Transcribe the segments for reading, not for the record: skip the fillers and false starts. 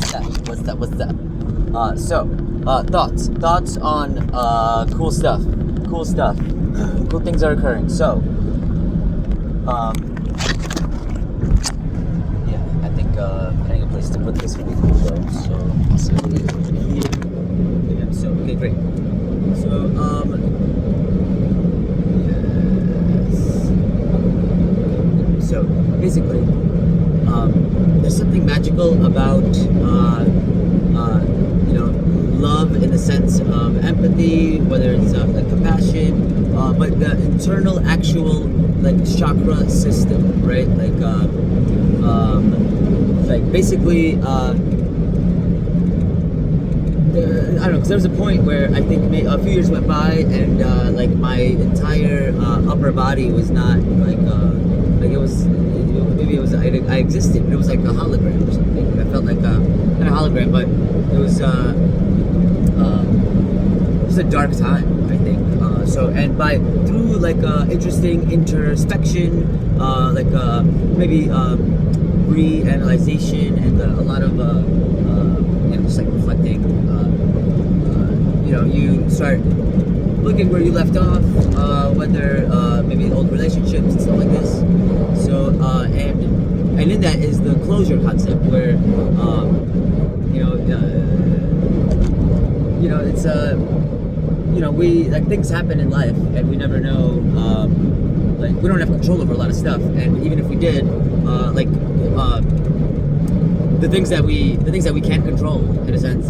What's that? Thoughts on cool stuff. Cool things are occurring. So, yeah, I think finding a place to put this would be cool though. So, possibly here. Yeah, so, okay, great. So, yes. So, basically, there's something magical about, love in the sense of empathy, whether it's like compassion, but the internal actual like chakra system, right? Like basically, I don't know, because there was a point where I think a few years went by and like my entire upper body was not like it was. Maybe it was I existed, but it was like a hologram or something. I felt like not a hologram, but it was a dark time, I think. And through like interesting introspection, maybe reanalyzation and a lot of just like reflecting. You start looking where you left off, whether maybe old relationships and stuff like this. So and in that is the closure concept, where it's we like things happen in life and we never know, like we don't have control over a lot of stuff, and even if we did, the things that we can't control, in a sense,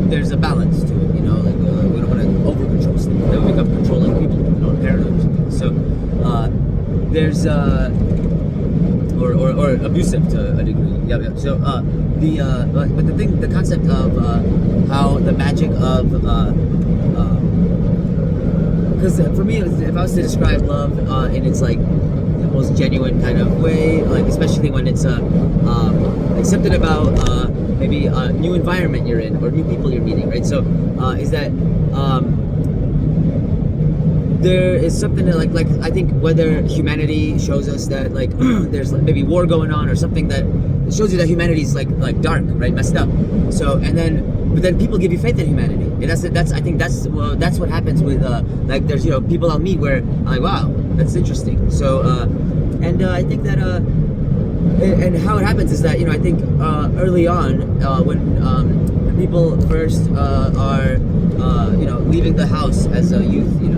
there's a balance to it, we don't want to over control stuff. Then we become controlling people, paranoid or something. So there's or abusive to a degree. Yeah. So but the concept of how the magic of because for me, if I was to describe love in its like the most genuine kind of way, like especially when it's like something about maybe a new environment you're in or new people you're meeting, right? So is that there is something that like I think whether humanity shows us that like there's like maybe war going on or something that shows you that humanity is like dark, right, messed up. So but then people give you faith in humanity, and I think that's what happens with like there's people I'll meet where I'm like, wow, that's interesting. So I think that and how it happens is that I think early on when people first are leaving the house as a youth, you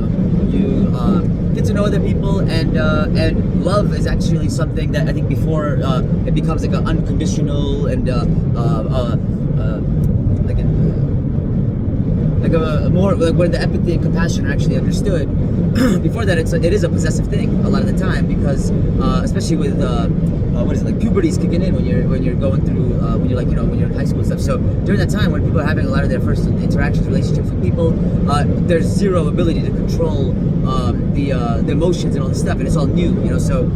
get to know other people, and love is actually something that I think before it becomes like an unconditional and like a more like where the empathy and compassion are actually understood. Before that, it is a possessive thing a lot of the time, because especially with like puberty's kicking in when you're going through when you're like when you're in high school and stuff. So during that time when people are having a lot of their first interactions, relationships with people, there's zero ability to control the emotions and all this stuff, and it's all new, So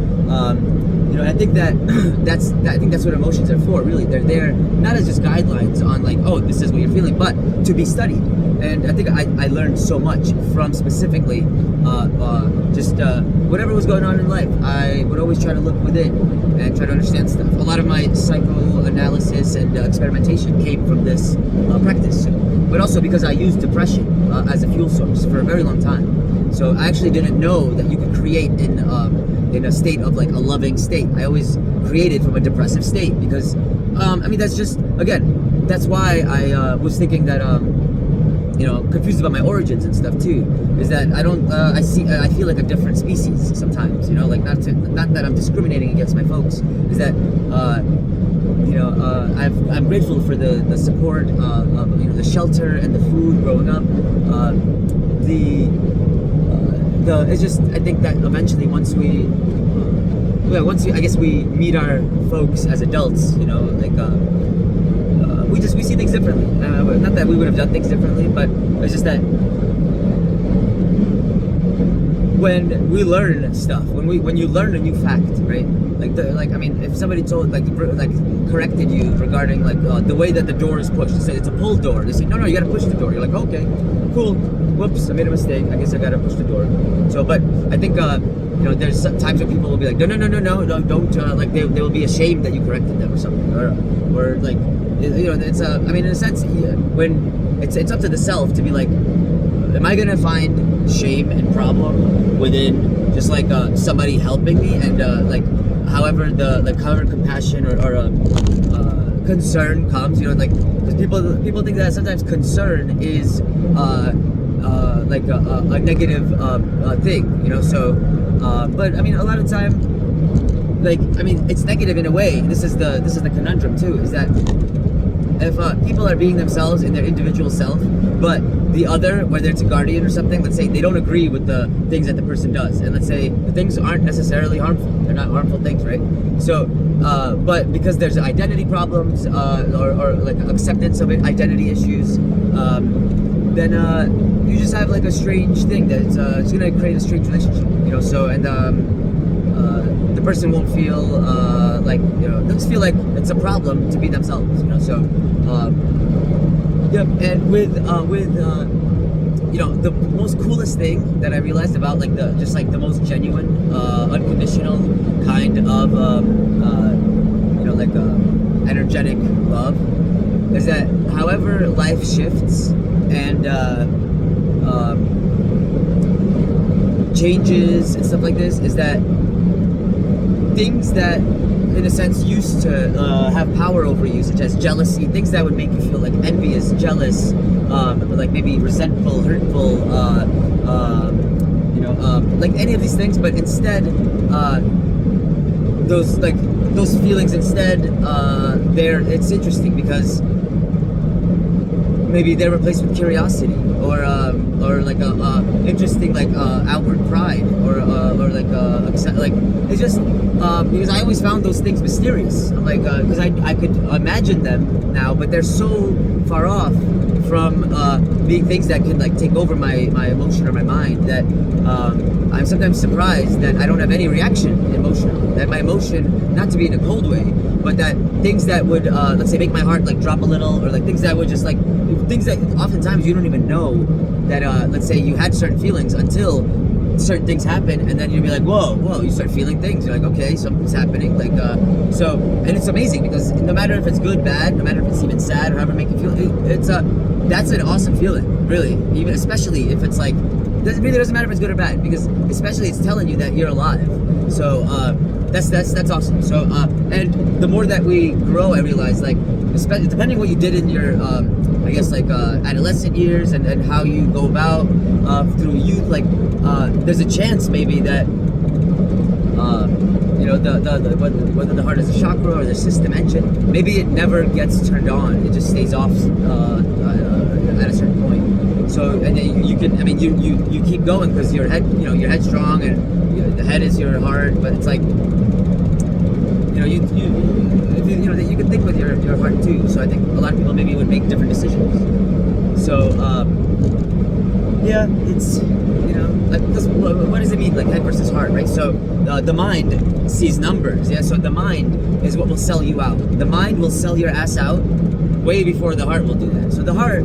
I think that's what emotions are for. Really, they're there not as just guidelines on like, oh, this is what you're feeling, but to be studied. And I think I learned so much from specifically just whatever was going on in life. I would always try to look within and try to understand stuff. A lot of my psychoanalysis and experimentation came from this practice, but also because I used depression as a fuel source for a very long time. So I actually didn't know that you could create in a state of like a loving state. I always created from a depressive state because that's just, again, that's why I was thinking that confused about my origins and stuff too, is that I feel like a different species sometimes, like not that I'm discriminating against my folks, is that I'm grateful for the support of the shelter and the food growing up. It's just, I think that eventually once we I guess we meet our folks as adults, we see things differently. Not that we would have done things differently, but it's just that when we learn stuff, when you learn a new fact, right? If somebody told corrected you regarding the way that the door is pushed, they say it's a pull door. They say no, you got to push the door. You're like, okay, cool. Whoops, I made a mistake. I guess I got to push the door. So, but I think there's times where people will be like, no, don't, like they will be ashamed that you corrected them or something, or like, it's I mean, in a sense, when it's up to the self to be like, am I gonna find shame and problem within just like somebody helping me, and like however compassion or concern comes, like, because people think that sometimes concern is like a negative thing, so but I mean, a lot of time, like, I mean, it's negative in a way. This is the conundrum too, is that if people are being themselves in their individual self, but the other, whether it's a guardian or something, let's say they don't agree with the things that the person does, and let's say the things aren't necessarily harmful, they're not harmful things, right? So but because there's identity problems or like acceptance of it, identity issues, then you just have like a strange thing that it's gonna create a strange relationship, so, and the person won't feel like, doesn't feel like it's a problem to be themselves, so yep. And with the most coolest thing that I realized about like the most genuine unconditional kind of energetic love is that however life shifts and changes and stuff like this, is that things that in a sense used to have power over you, such as jealousy, things that would make you feel like envious, jealous, like maybe resentful, hurtful, like any of these things, but instead those feelings instead, it's interesting because maybe they're replaced with curiosity or like a interesting like outward pride or like it's just because I always found those things mysterious. I'm like, because I could imagine them now, but they're so far off from being things that can like take over my emotion or my mind that I'm sometimes surprised that I don't have any reaction emotionally. That my emotion, not to be in a cold way, but that things that would let's say make my heart like drop a little, or like things that would just like things that oftentimes you don't even know that let's say you had certain feelings until certain things happen, and then you'll be like, whoa, you start feeling things. You're like, okay, something's happening. Like, so, and it's amazing because no matter if it's good, bad, no matter if it's even sad or however make you feel, it's that's an awesome feeling, really. Even especially if it's like, it really doesn't matter if it's good or bad, because especially it's telling you that you're alive. So that's awesome. So and the more that we grow, I realize, like, especially depending what you did in your I guess like adolescent years and how you go about through youth, like there's a chance maybe that whether the heart is a chakra or the system engine, maybe it never gets turned on. It just stays off at a certain point. So, and then you can, I mean, you keep going because your head, you're headstrong, and the head is your heart. But it's like, you can think with your heart too. So I think a lot of people maybe would make different decisions. So yeah, it's like, what does it mean, like head versus heart, right? So the mind sees numbers, yeah. So the mind is what will sell you out. The mind will sell your ass out way before the heart will do that. So the heart,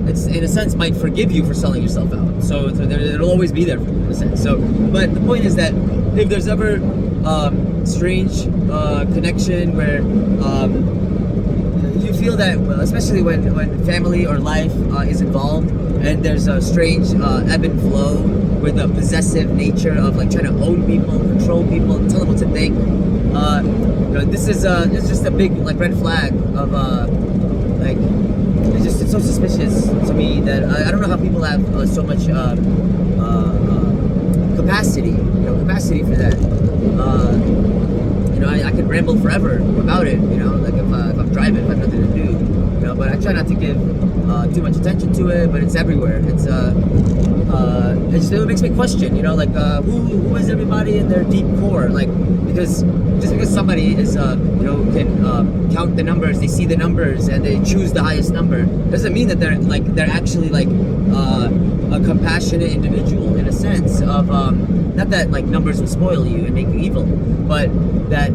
it's in a sense might forgive you for selling yourself out. So it'll always be there for you in a sense. So, but the point is that if there's ever strange connection where you feel that, especially when family or life is involved, and there's a strange ebb and flow with a possessive nature of like trying to own people, control people, tell them what to think. This is it's just a big like red flag of like it's so suspicious to me that I don't know how people have so much capacity for that. I could ramble forever about it, like if I'm driving, if I have nothing to do, but I try not to give too much attention to it, but it's everywhere. It makes me question, like who is everybody in their deep core, like, because just because somebody is can count the numbers, they see the numbers and they choose the highest number, doesn't mean that they're actually like a compassionate individual in a sense of not that like numbers will spoil you and make you evil, but that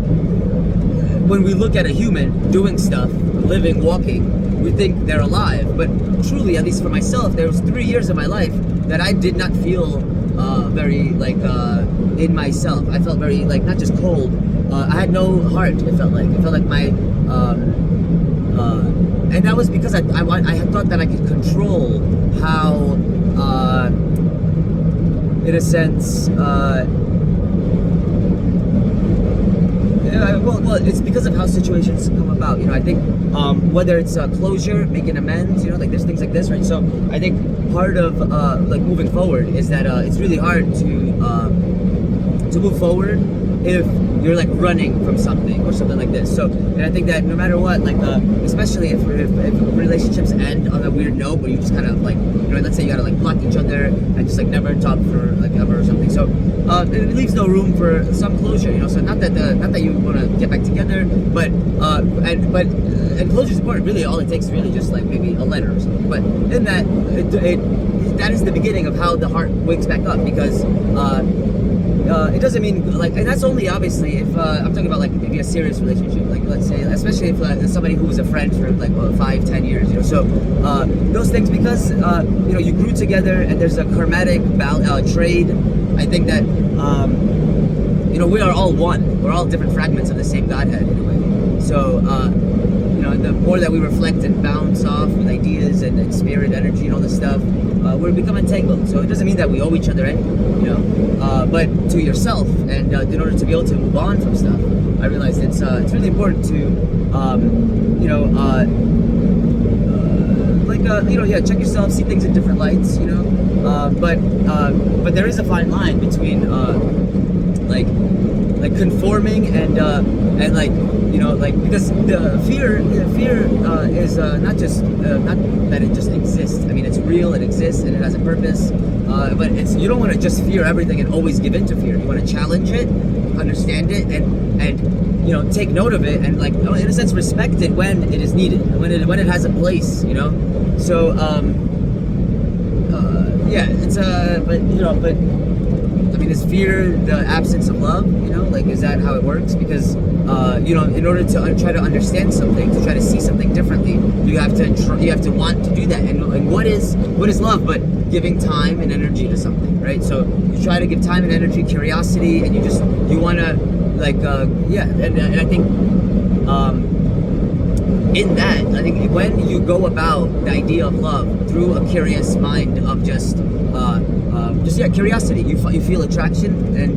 when we look at a human doing stuff, living, walking, we think they're alive. But truly, at least for myself, there was 3 years of my life that I did not feel very like in myself. I felt very like not just cold. I had no heart. It felt like my and that was because I had thought that I could control how in a sense well, it's because of how situations come about. I think whether it's closure, making amends, like there's things like this, right? So I think part of like moving forward is that it's really hard to move forward if you're like running from something or something like this. So, and I think that no matter what, like especially if relationships end on a weird note where you just kind of like, let's say you gotta like block each other and just like never talk for like ever or something. So it leaves no room for some closure. So not that you want to get back together, but and closure is important. Really, all it takes is really just like maybe a letter or something. But in that, that is the beginning of how the heart wakes back up, because it doesn't mean like, and that's only obviously if I'm talking about like maybe a serious relationship, like let's say, especially if somebody who was a friend for like 5-10 years, so those things, because you grew together and there's a karmatic trade. I think that we are all one. We're all different fragments of the same Godhead in a way. So the more that we reflect and bounce off with ideas and spirit energy and all this stuff, we're becoming entangled. So it doesn't mean that we owe each other anything, but to yourself, and in order to be able to move on from stuff, I realized it's really important to check yourself, see things in different lights, but there is a fine line between like conforming and because the fear is not just not that it just exists. I mean, it's real, it exists, and it has a purpose. But you don't want to just fear everything and always give in to fear. You want to challenge it, understand it, and take note of it, and like in a sense respect it when it is needed, when it has a place. So it's but I mean, is fear the absence of love? Is that how it works? Because in order to try to understand something, to try to see something differently, you have to want to do that. And what is love but giving time and energy to something, right? So you try to give time and energy, curiosity, and you want to and I think in that, I think when you go about the idea of love through a curious mind of just curiosity, you feel attraction, and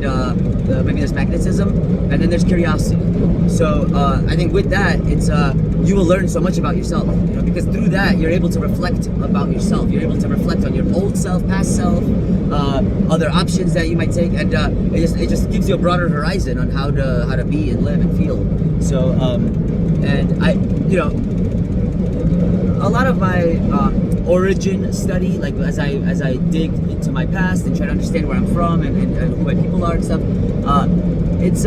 maybe there's magnetism, and then there's curiosity. So I think with that, it's you will learn so much about yourself, because through that you're able to reflect about yourself. You're able to reflect on your old self, past self, other options that you might take, and it just gives you a broader horizon on how to be and live and feel. So and I a lot of my origin study, like as I dig into my past and try to understand where I'm from and who my people are and stuff, it's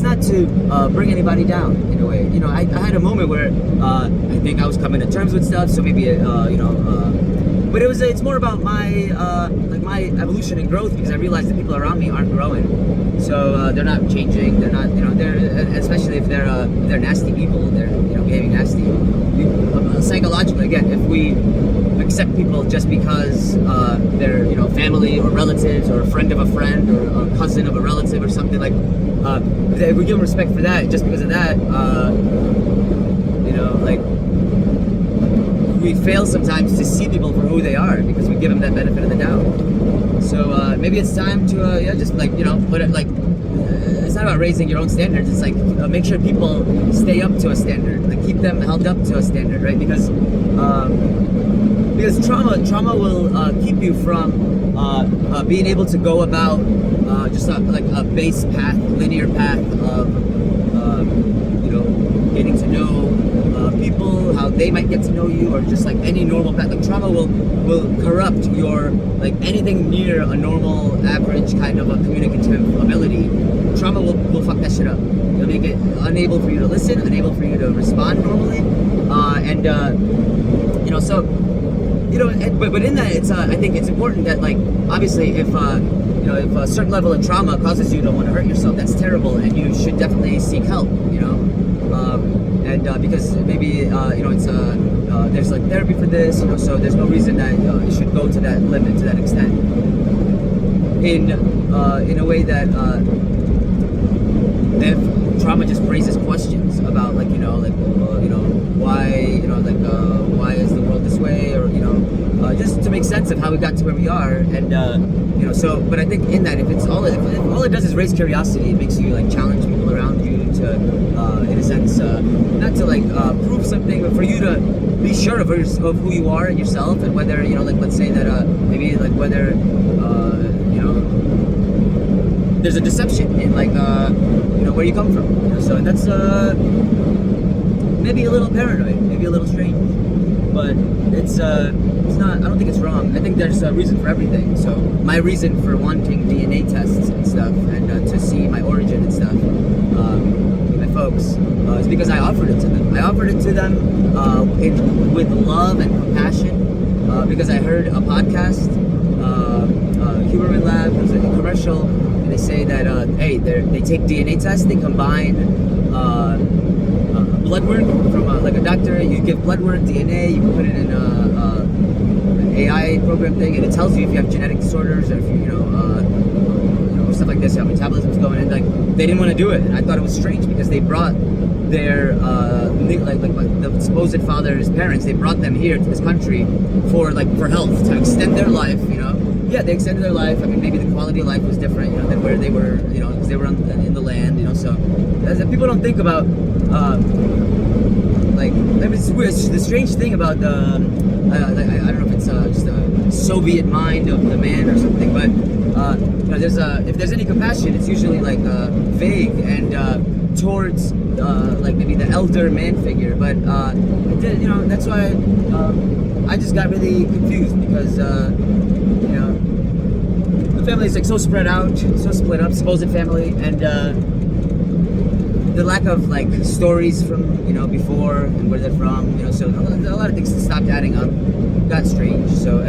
not to bring anybody down in a way. I had a moment where I think I was coming to terms with stuff, so maybe but it's more about my my evolution and growth, because I realized the people around me aren't growing, so they're not changing. They're not, they're, especially if they're nasty people, they're behaving nasty. Psychologically, again, if we accept people just because they're family or relatives or a friend of a friend or a cousin of a relative or something, like if we give them respect for that, just because of that, we fail sometimes to see people for who they are because we give them that benefit of the doubt. So maybe it's time to just put it like, it's not about raising your own standards. It's like make sure people stay up to a standard, like keep them held up to a standard, right? Because trauma will keep you from being able to go about just like a base path, linear path of getting to know people, how they might get to know you, or just like any normal path. Like trauma will corrupt your like anything near a normal average kind of a communicative ability. Trauma will fuck that shit up. It'll make it unable for you to listen, unable for you to respond normally, but in that, it's I think it's important that, like, obviously if if a certain level of trauma causes you to want to hurt yourself, that's terrible, and you should definitely seek help, because maybe it's there's like therapy for this, so there's no reason that it should go to that limit, to that extent. in a way that if trauma just raises questions about like why is the world this way, or just to make sense of how we got to where we are, and so. But I think in that, if all it does is raise curiosity, it makes you like challenge people around you to, in a sense, not to like prove something, but for you to be sure of who you are and yourself, and whether let's say that maybe like whether there's a deception in like where you come from. So that's maybe a little paranoid, maybe a little strange, but it's not. I don't think it's wrong. I think there's a reason for everything. So my reason for wanting DNA tests and stuff, and to see my origin and stuff, with my folks, is because I offered it to them. I offered it to them with love and compassion, because I heard a podcast, Huberman Lab. It was a commercial, and they say that hey, they take DNA tests, they combine blood work from like a doctor. You give blood work, DNA, you can put it in an AI program thing, and it tells you if you have genetic disorders, or if you stuff like this, how metabolism's going. And like they didn't want to do it, and I thought it was strange because they brought their like the supposed father's parents, they brought them here to this country for health, to extend their life. Yeah, they extended their life. I mean, maybe the quality of life was different, than where they were, because they were in the land, So as people don't think about, it's weird. It's the strange thing about the, I don't know if it's just a Soviet mind of the man or something, but if there's any compassion, it's usually like vague and towards like maybe the elder man figure. But that's why I just got really confused because. The family is like so spread out, so split up, supposed family, and the lack of like stories from before and where they're from, so a lot of things stopped adding up, got strange. So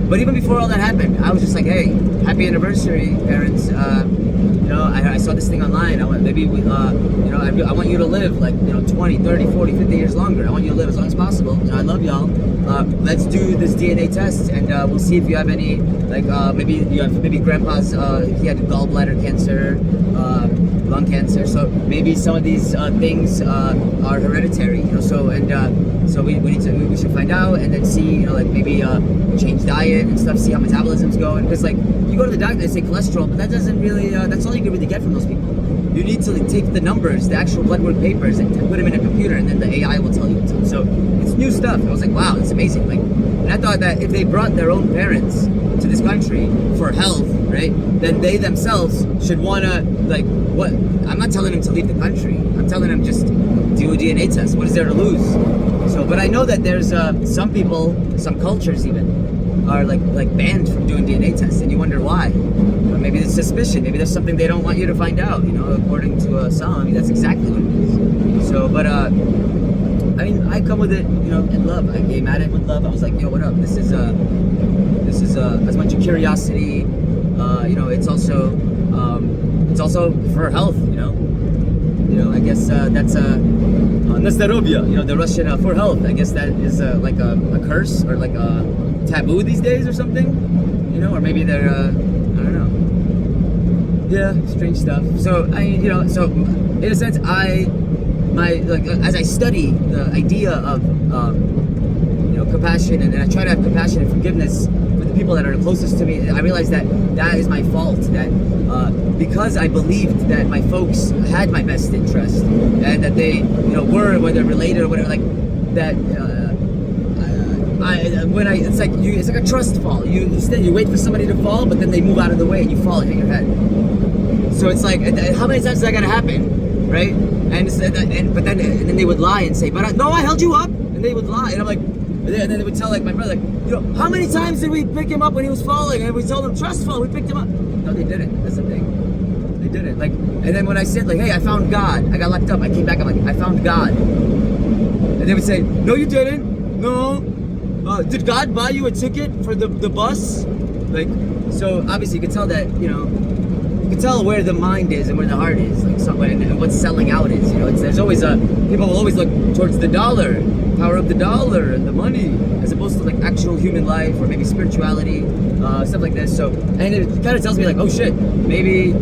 but even before all that happened, I was just like, hey, happy anniversary, parents. I saw this thing online. I want I want you to live like 20, 30, 40, 50 years longer. I want you to live as long as possible. I love y'all. Let's do this DNA test, and we'll see if you have any maybe grandpa's he had gallbladder cancer, lung cancer. So maybe some of these things are hereditary. So we should find out, and then see maybe change diet and stuff. See how metabolism's going, because like you go to the doctor, they say cholesterol, but that doesn't really. That's all you can really get from those people. You need to take the numbers, the actual blood work papers, and put them in a computer, and then the AI will tell you what's up. So it's new stuff. I was like, wow, it's amazing. And I thought that if they brought their own parents to this country for health, right, then they themselves should wanna what? I'm not telling them to leave the country. I'm telling them just do a DNA test. What is there to lose? So, but I know that there's some people, some cultures even, are like banned from doing DNA tests, and you wonder why. Maybe there's suspicion, maybe there's something they don't want you to find out, according to some. I mean, that's exactly what it is. So, but I mean, I come with it, in love. I came at it with love. I was like, yo, what up? This is as much of curiosity. It's also for health. I guess that's Nastarovia, the Russian for health. I guess that is like a curse or like a taboo these days or something, or maybe they're I don't know. Yeah, strange stuff. So so in a sense, as I study the idea of compassion, and I try to have compassion and forgiveness for the people that are closest to me, I realize that is my fault. That because I believed that my folks had my best interest, and that they were, whether related or whatever, like that. It's like a trust fall. You wait for somebody to fall, but then they move out of the way and you fall and hit your head. So it's like, how many times is that gonna happen, right? And then they would lie and say, but no, I held you up, and they would lie, and I'm like, and then they would tell like my brother, how many times did we pick him up when he was falling? And we told him trust fall, we picked him up. No, they didn't. That's the thing. They didn't. And then when I said hey, I found God, I got locked up. I came back. I'm like, I found God, and they would say, no, you didn't. No. Did God buy you a ticket for the bus? So obviously you can tell that you can tell where the mind is and where the heart is, like and what's selling out is. There's always people will always look towards the dollar, power of the dollar and the money, as opposed to like actual human life or maybe spirituality, stuff like this. So, and it kind of tells me like, oh shit, maybe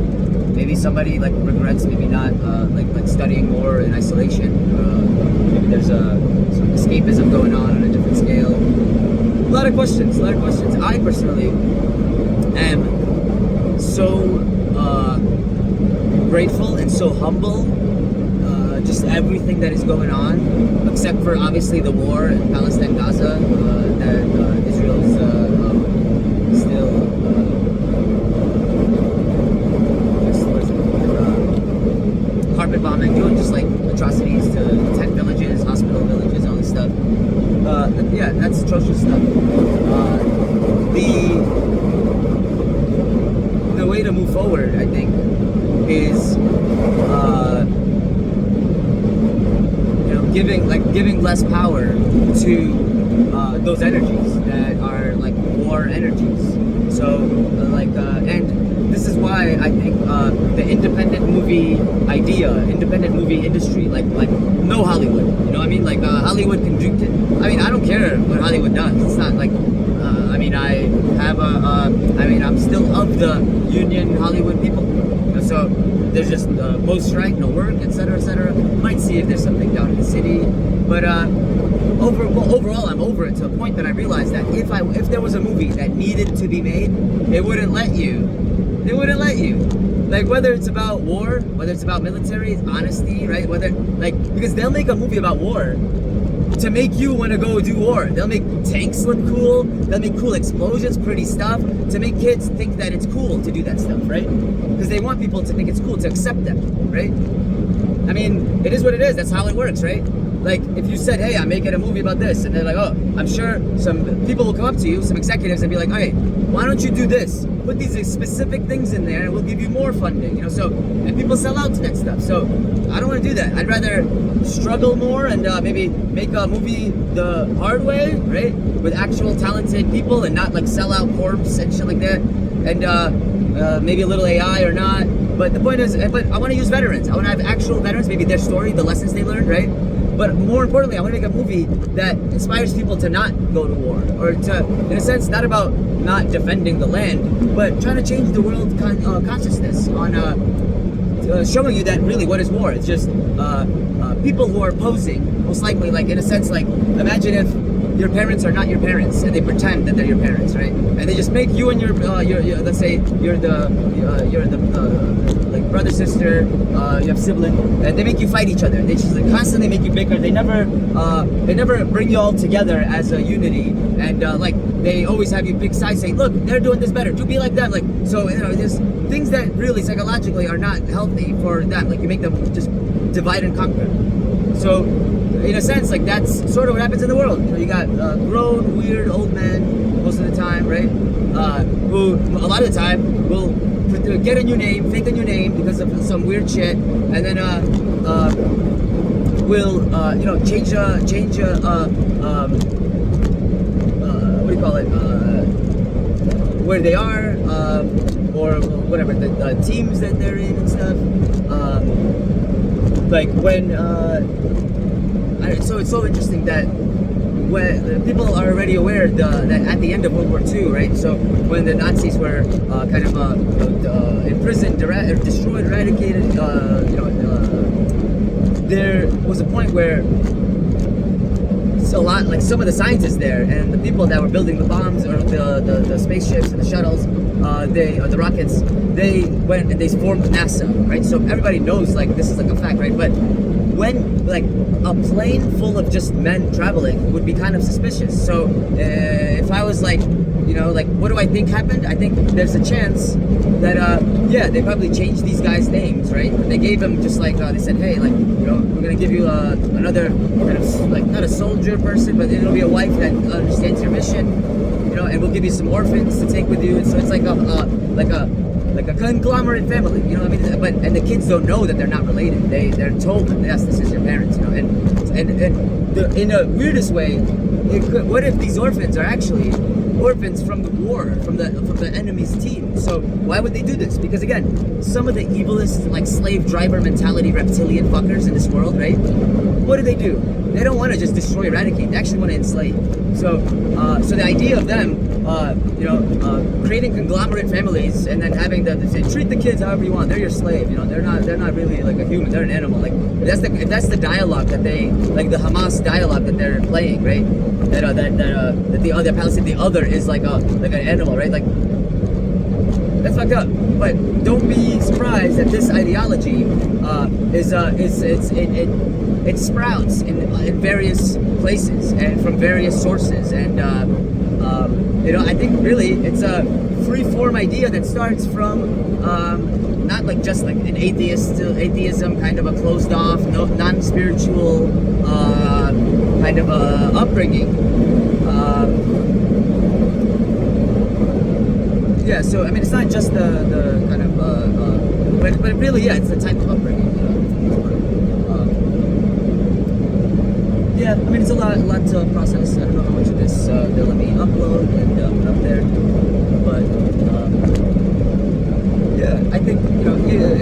somebody like regrets maybe not like studying more in isolation. Maybe there's some escapism going on a different scale. A lot of questions. I personally am so grateful and so humble. Just everything that is going on, except for obviously the war in Palestine, Gaza, that Israel is still carpet bombing, doing just like atrocities to tent villages, hospital villages, all this stuff. Yeah, that's atrocious stuff. The way to move forward, I think, is giving less power to those energies that are like war energies. So and this is why I think the independent movie idea, independent movie industry, like no Hollywood, you know what I mean? Like Hollywood can do. I mean, I don't care what Hollywood does. It's not like I'm still of the union Hollywood people. So there's just post-strike, no work, etc., etc. Might see if there's something down in the city, but overall, I'm over it to a point that I realized that if there was a movie that needed to be made, they wouldn't let you. They wouldn't let you. Like whether it's about war, whether it's about military, honesty, right? Because they'll make a movie about war to make you want to go do war. They'll make tanks look cool. They'll make cool explosions, pretty stuff, to make kids think that it's cool to do that stuff, right? Because they want people to think it's cool, to accept them, right? I mean, it is what it is. That's how it works, right? Like, if you said, hey, I'm making a movie about this, and they're like, oh, I'm sure some people will come up to you, some executives, and be like, hey, why don't you do this? Put these specific things in there, and we'll give you more funding, So, and people sell out to that stuff. So, I don't want to do that. I'd rather struggle more and maybe make a movie the hard way, right? With actual talented people and not like sell out corpse and shit like that. And maybe a little AI or not. But the point is, but I want to use veterans. I want to have actual veterans, maybe their story, the lessons they learned, right? But more importantly, I want to make a movie that inspires people to not go to war, or to, in a sense, not about not defending the land, but trying to change the world consciousness on showing you that really what is war. It's just people who are posing, most likely, like in a sense, like imagine if your parents are not your parents and they pretend that they're your parents, right? And they just make you and your let's say you're the like brother, sister, you have sibling, and they make you fight each other. They just like constantly make you bicker. They never bring you all together as a unity, and like they always have you pick sides, saying, look, they're doing this better, do be like them. Like, so there's things that really psychologically are not healthy for them. Like you make them just divide and conquer. So in a sense, like that's sort of what happens in the world. You got grown, weird old men most of the time, right? Who a lot of the time will get a new name, fake a new name because of some weird shit, and then will change what do you call it? Where they are, or whatever the teams that they're in and stuff. Like when so it's so interesting that when people are already aware that at the end of World War II, right? So when the Nazis were kind of imprisoned, destroyed, eradicated, there was a point where a lot, like some of the scientists there and the people that were building the bombs or the spaceships and the shuttles, the rockets, they went and they formed NASA, right? So everybody knows like this is like a fact, right? But when like a plane full of just men traveling would be kind of suspicious. So if I was like, like what do I think happened? I think there's a chance that they probably changed these guys' names, right? They gave them just like they said, hey, like we're gonna give you another kind of like not a soldier person, but it'll be a wife that understands your mission, and we'll give you some orphans to take with you. And so it's like a conglomerate family, you know what I mean? But and the kids don't know that they're not related. They're told that yes, this is your parents, and in the weirdest way, what if these orphans are actually orphans from the war, from the enemy's team. So why would they do this? Because again, some of the evilest, like slave driver mentality reptilian fuckers in this world, right? What do? They don't want to just destroy, eradicate. They actually want to enslave. So the idea of them, creating conglomerate families and then having them say, treat the kids however you want. They're your slave. They're not really like a human. They're an animal. Like if that's the dialogue that they like, the Hamas dialogue that they're playing, right? That the Palestine, the other is like an animal, right? Like that's fucked up. But don't be surprised that this ideology it sprouts in various places and from various sources, and I think really it's a free-form idea that starts from not like just like an atheism, kind of a closed-off, non-spiritual kind of a upbringing. Yeah, so I mean, it's not just the kind of, but really, yeah, it's the type of upbringing. Yeah, I mean, it's a lot to process. I don't know how much of this they'll let me upload and put up there, but yeah, I think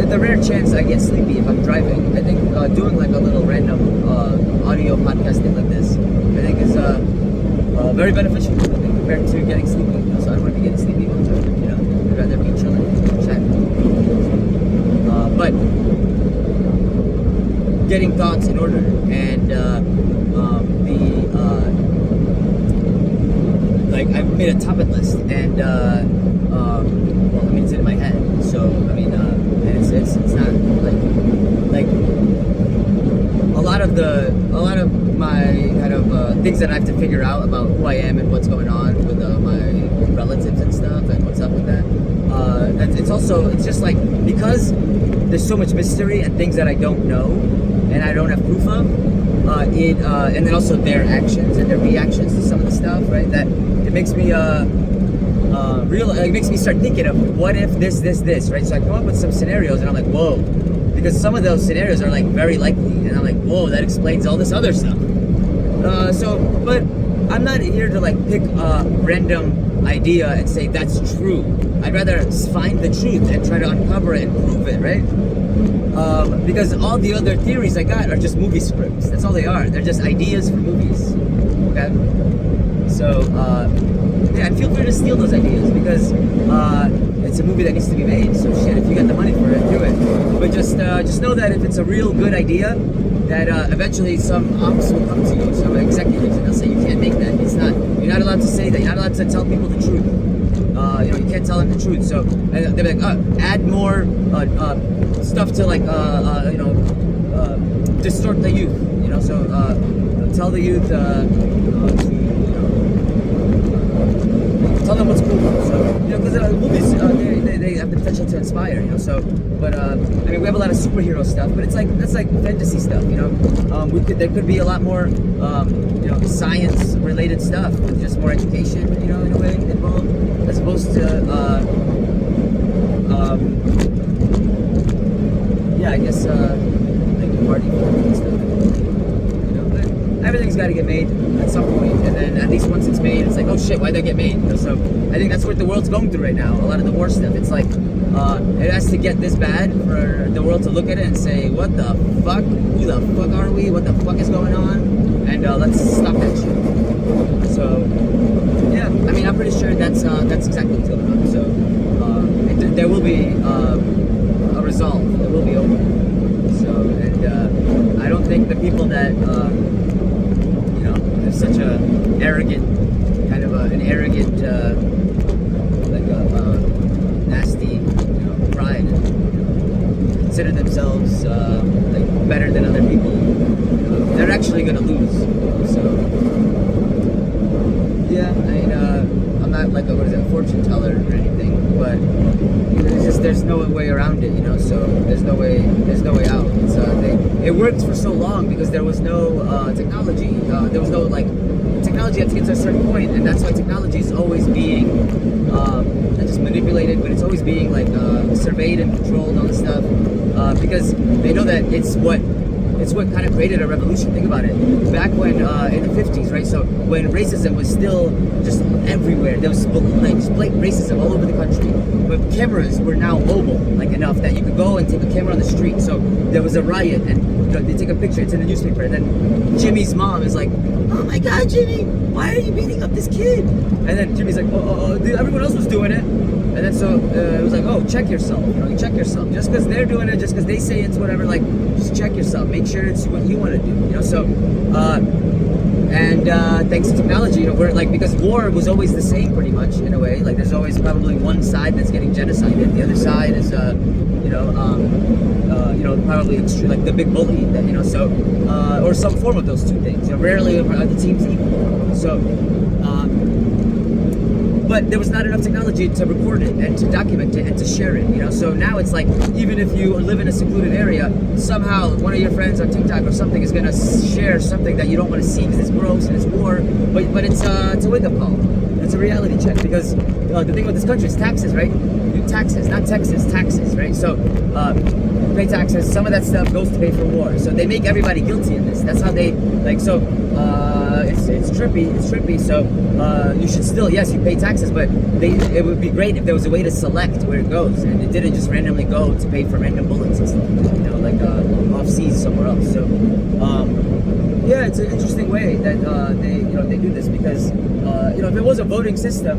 the rare chance I get sleepy if I'm driving, I think doing like a little random audio podcasting like this, I think is very beneficial. I think compared to getting sleepy. So I don't want to be getting sleepy all the time. I'd rather be chilling, chatting. But getting thoughts in order and I've made a topic list, and it's in my head. So I mean, it's not like a lot of my kind of things that I have to figure out about who I am and what's going on with my relatives and stuff and what's up with that. It's just like, because there's so much mystery and things that I don't know and I don't have proof of. And then also their actions and their reactions to some of the stuff, right? That it makes me it makes me start thinking of what if this, right? So I come up with some scenarios and I'm like, whoa, because some of those scenarios are like very likely, and I'm like, whoa, that explains all this other stuff. But I'm not here to like pick a random idea and say that's true. I'd rather find the truth and try to uncover it and prove it, right? Because all the other theories I got are just movie scripts. That's all they are. They're just ideas for movies. Okay? So, and feel free to steal those ideas, because it's a movie that needs to be made. So shit, if you got the money for it, do it. But just know that if it's a real good idea, that eventually some ops will come to you, some executives, and they'll say you can't make that. You're not allowed to say that. You're not allowed to tell people the truth. You can't tell them the truth. So and they'll be like, add more stuff to like distort the youth. So tell the youth to tell them what's cool. So because movies they have the potential to inspire. So but I mean, we have a lot of superhero stuff, but that's like fantasy stuff. There could be a lot more science related stuff with just more education, in a way involved, as opposed to I guess like party and stuff. But everything's got to get made at some point, and then at least once it's made, it's like, oh shit, why'd that get made? So I think that's what the world's going through right now. A lot of the war stuff. It's like it has to get this bad for the world to look at it and say, what the fuck? Who the fuck are we? What the fuck is going on? And let's stop that shit. So yeah, I mean, I'm pretty sure that's exactly what's going on. So there will be a resolve. It will be over. So, and I don't think the people that have such a arrogant kind of an arrogant nasty pride, and consider themselves like better than other people, they're actually gonna lose. So yeah, I mean, I'm not like a fortune teller or anything, but there's no way around it, so there's no way out. It worked for so long because there was no technology. There was no technology had to get to a certain point, and that's why technology is always being not just manipulated, but it's always being surveyed and controlled and all this stuff, because they know that it's it's what kind of created a revolution. Think about it. Back when in the 50s, right? So when racism was still just everywhere, there was like blatant racism all over the country. But cameras were now mobile, like enough that you could go and take a camera on the street. So there was a riot, and they take a picture. It's in the newspaper, and then Jimmy's mom is like, "Oh my God, Jimmy, why are you beating up this kid?" And then Jimmy's like, "Oh, dude, everyone else was doing it." And then so it was like, "Oh, check yourself. You check yourself. Just because they're doing it, just because they say it's whatever, like, just check yourself. Make sure it's what you want to do." So, thanks to technology, we're like, because war was always the same pretty much in a way. Like, there's always probably one side that's getting genocided. The other side is, probably like the big bully. That, or some form of those two things. Rarely are the teams equal. So. But there was not enough technology to record it and to document it and to share it, So now it's like, even if you live in a secluded area, somehow one of your friends on TikTok or something is gonna share something that you don't want to see because it's gross and it's war. But it's a wake-up call. It's a reality check, because the thing with this country is taxes, right? Taxes, not Texas, taxes, right? So pay taxes. Some of that stuff goes to pay for war. So they make everybody guilty in this. That's how they like. So it's trippy. It's trippy. So you should still, yes, you pay taxes, but it would be great if there was a way to select where it goes, and it didn't just randomly go to pay for random bullets and stuff. Like off seas somewhere else. So yeah, it's an interesting way that they do this, because if it was a voting system,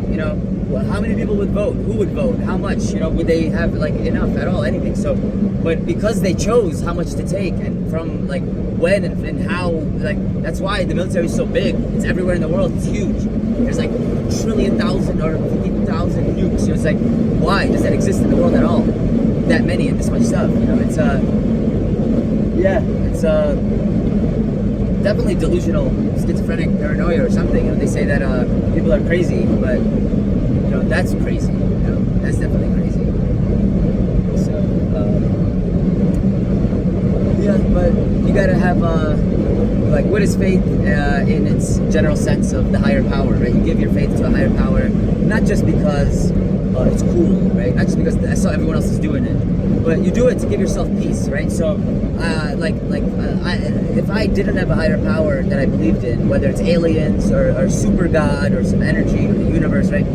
how many people would vote? Who would vote? How much? Would they have like enough at all? Anything? So, but because they chose how much to take and from like when and how, like that's why the military is so big. It's everywhere in the world. It's huge. There's like 1,000,000,000 or 50,000 nukes. It's like, why does that exist in the world at all? That many and this much stuff. It's it's definitely delusional, schizophrenic paranoia or something. They say that people are crazy, but that's crazy. That's definitely crazy. So but you gotta have like, what is faith in its general sense of the higher power, right? You give your faith to a higher power, not just because it's cool, right? Not just because I saw everyone else is doing it, but you do it to give yourself peace, right? So if I didn't have a higher power that I believed in, whether it's aliens or super god or some energy or the universe, right?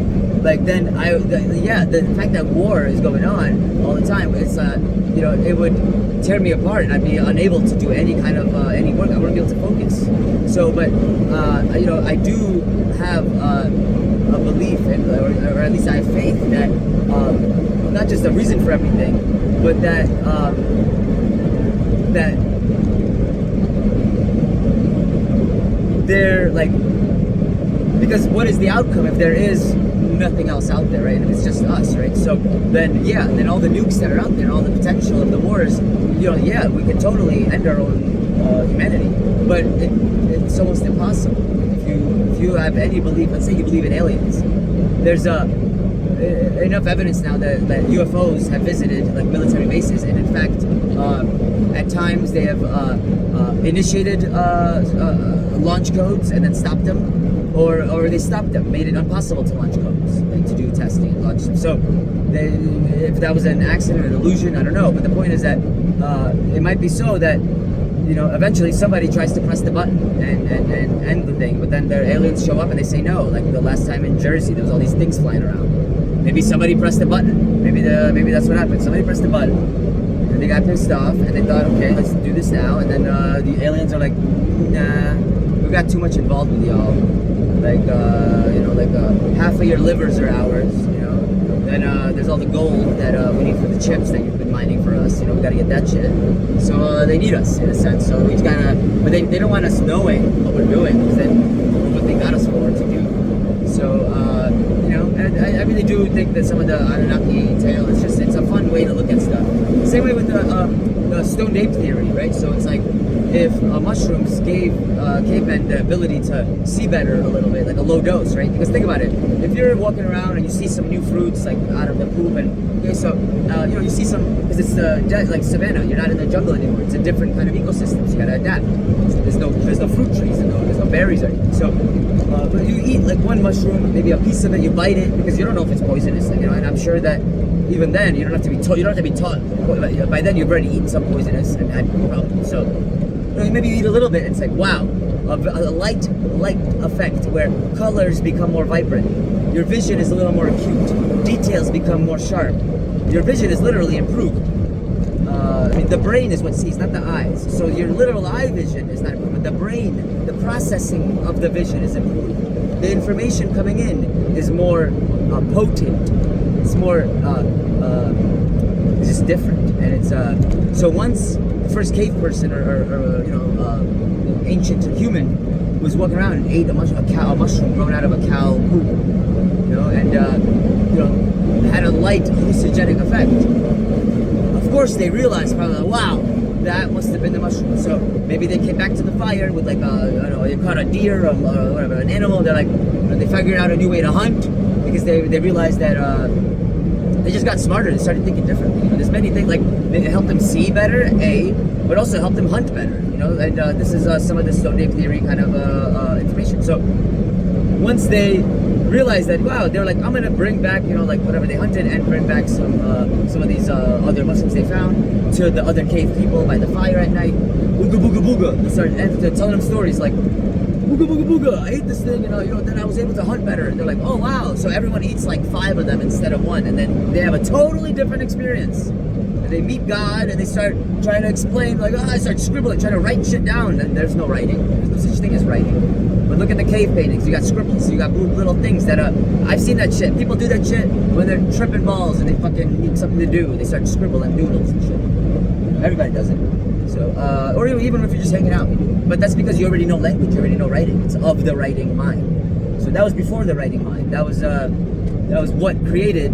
Like, then the fact that war is going on all the time, it's it would tear me apart, and I'd be unable to do any kind of any work. I wouldn't be able to focus. So, but I do have a belief, or at least I have faith that not just a reason for everything, but that they're like, because what is the outcome if there is nothing else out there, right? And if it's just us, right? So then all the nukes that are out there, all the potential of the wars, we can totally end our own humanity, but it's almost impossible. If you have any belief, let's say you believe in aliens, there's enough evidence now that UFOs have visited like military bases, and in fact at times they have initiated launch codes and then stopped them, or they stopped them, made it impossible to launch codes, like, to do testing and launch them. So if that was an accident or an illusion, I don't know, but the point is that it might be so that eventually somebody tries to press the button and end the thing, but then their aliens show up and they say no. Like the last time in Jersey, there was all these things flying around. Maybe somebody pressed the button. Maybe that's what happened. Somebody pressed the button, and they got pissed off, and they thought, okay, let's do this now. And then the aliens are like, nah, we got too much involved with y'all. Like half of your livers are ours. Then there's all the gold that we need for the chips that you've been mining for us. We gotta get that shit. So they need us in a sense. So we just gotta, but they don't want us knowing what we're doing, because then what they got us for to do. So and I really do think that some of the Anunnaki tale, it's a fun way to look at stuff. Same way with the stoned ape theory, right? So it's like, if mushrooms gave cavemen the ability to see better a little bit, like a low dose, right? Because think about it, if you're walking around and you see some new fruits like out of the poop, and okay, so you see some, because it's like savanna, you're not in the jungle anymore. It's a different kind of ecosystem, so you gotta adapt. There's no fruit trees, there's no berries or anything. So, but you eat like one mushroom, maybe a piece of it, you bite it because you don't know if it's poisonous, and I'm sure that even then you don't have to be taught. By then you've already eaten some poisonous and had problems. So. maybe you eat a little bit, and it's like, wow, a light effect where colors become more vibrant. Your vision is a little more acute. Details become more sharp. Your vision is literally improved. The brain is what sees, not the eyes. So your literal eye vision is not improved, but the brain, the processing of the vision is improved. The information coming in is more potent. It's more, it's just different. And it's, so once the first cave person or ancient human was walking around and ate a mushroom grown out of a cow poop, and had a light hallucinogenic effect. Of course, they realized probably, wow, that must have been the mushroom. So maybe they came back to the fire with like they caught a deer or whatever, an animal. They're like, they figured out a new way to hunt because they realized that they just got smarter. They started thinking differently. There's many things like it helped them see better, but also helped them hunt better. And this is some of the zodiac theory kind of information. So once they realized that, wow, they're like, I'm gonna bring back, whatever they hunted and bring back some of these other mushrooms they found to the other cave people by the fire at night. Booga booga booga. They started telling them stories like, booga booga booga, I ate this thing, then I was able to hunt better. And they're like, oh wow, so everyone eats like 5 of them instead of 1, and then they have a totally different experience. And they meet God and they start trying to explain, like, I start scribbling, trying to write shit down, and there's no writing. There's no such thing as writing. But look at the cave paintings. You got scribbles. You got little things that I've seen that shit. People do that shit when they're tripping balls and they fucking need something to do. They start scribbling doodles and shit. Everybody does it. So, or even if you're just hanging out. But that's because you already know language. You already know writing. It's of the writing mind. So that was before the writing mind. That was what created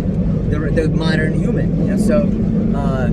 the modern human. So